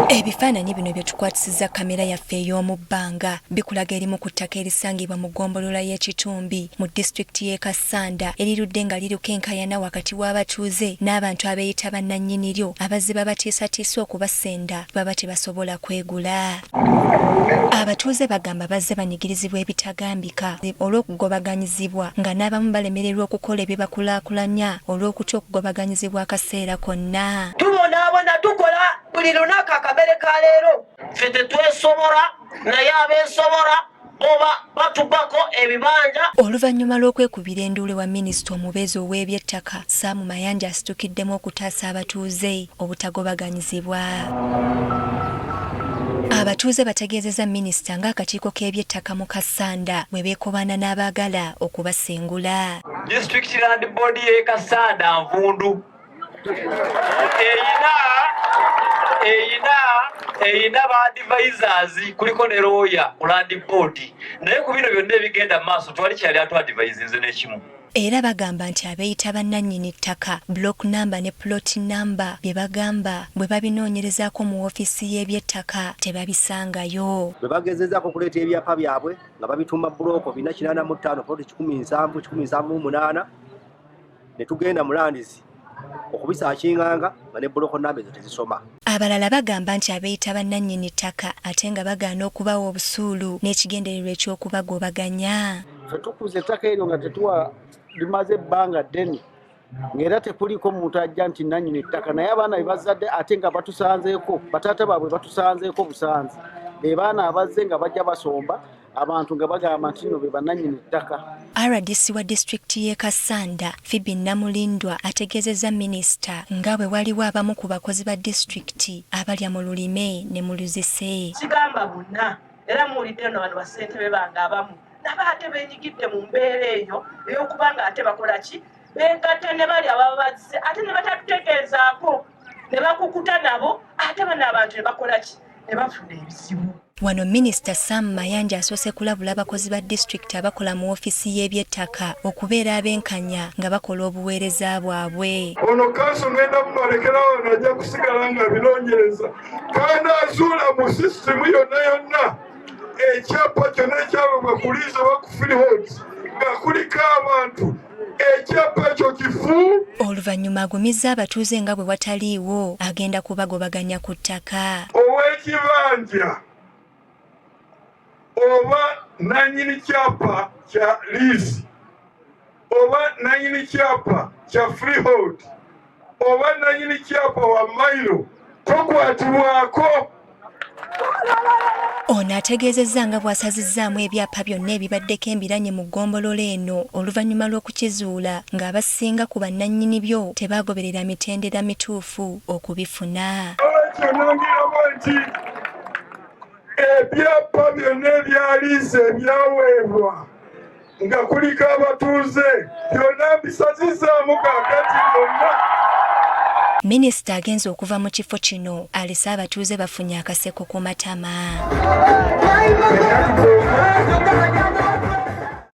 Ebifaananyi bino bye tukwatisiza kamera yaffe ey'omu bbanga bikulaga erimu ku ttaka erisangibwa mu ggombolola y'Ekitumbi mu disitulikiti y'e Kassanda erirudde nga lirukenkayana wakati w'abatuuze n'abantu abeeyita bannannyini lyo abazze babatiisatiisa okubasenda baba tebasobola kwegula. Abatuuze bagamba bazze banyigirizibwa ebitagambika olw'okugobaganyizibwa nga n'abamu balemererwa okukola ebibakulaakulanya olw'okutya okugobaganyizibwa akaseera konna. Tubonaabona tukola buli lunaku akabere ka leero ffe tetwesobola naye abeesobola oba batubako ebibanja. Oluvannyuma lw'okwekubira enduulu wa minisita omubeezi ow'eby'ettaka Sam Mayanja asitukiddemu okutaasa abatuuze obutagobaganyizibwa. Abatuuze bategeezezza minisita ng'akakiiko k'eby'ettaka mu Kassanda bwe beekobaana n'abaagala okubasengula. District Land Board y'e Kassanda Nvundu eyina ba advisors kuliko ne lawyer mu Land Board naye ku bino byonna ebigenda maaso twali kyali atu advisinze n'ekimu. Era bagamba nti abeeyita bannannyini ttaka block number ne plot number bye bagamba bwe babinoonyerezaako mu woofiisi y'eby'ettaka tebabisangayo. Bwe bagezezaako okuleeta ebyapa byabwe nga babituma buloko 485 plot 17 ne tugenda mu Landizi okubisaakinganga nga ne buloko number ezo tezisoma. Abalala bagamba nti abeeyita bannannyini ttaka ate nga bagaana okubawa obusuulu n'ekigendererwa eky'okubagobaganya. Ffe tukuza ettaka eryo nga tetuwa limaze ebbanga ddene ng'era tekuliko muntu ajja nti nannyini ettaka naye abaana be bazadde ate nga batusanzeeko bataata baabwe batusanzeeko busanzi be baana abazze nga bajja basomba abantu nga bagamba nti nno be bannannyini ttaka. RDC wa disitulikiti y'e Kassanda Phoebe Namulindwa ategeezezza minisita nga bwe waliwo abamu ku bakozi ba disitulikiti abalya mu lulime ne mu luzise. Kigamba bonna era muwulidde nno bano bassentebe bange abamu naba ate beenyigidde mu mbeera eyo ey'okuba nga ate bakola ki beegatta ne bali ababa bazze ate ne batatutegeezaako ne bakukuta nabo ate bano abantu ne bakola ki ne bafuna ebizibu. Wano minisita Sam Mayanja asoose kulabula abakozi ba disitulikiti abakola mu woofiisi y'eby'ettaka okubeera abenkanya nga bakola obuweereza bwabwe. Ono kanso ngenda mubalekerawo najja kusigala nga binoonyereza kandi azuula mu sisitemu yonna ekyapa kyonna ekyabagwa ku liizi oba ku freeholds nga kuliko abantu ekyapa ekyo kifu. Oluvannyuma agumizza abatuuze nga bwe wataliiwo agenda kubagobaganya ku ttaka. Ow'ekibanja oba nannyini kyapa kya liizi oba nannyini kyapa kya freehold oba nannyini kyapa wa mayiro tokwatibwako. Ono ategeezezza nga bw'asazizzaamu ebyapa byonna ebibaddeko embiranye mu ggombolola eno oluvannyuma lw'okukizuula ng'abasinga ku bannannyini byo tebaagoberera mitendera mituufu okubifuna. Olwekyo nongeramu nti ebyapa byonna ebya liizi ebyaweebwa nga kuliko abatuuze byonna mbisazizzaamu kaakati byonna. Minisita agenze okuva mu kifo kino alese abatuuze bafunye akaseko ku matama.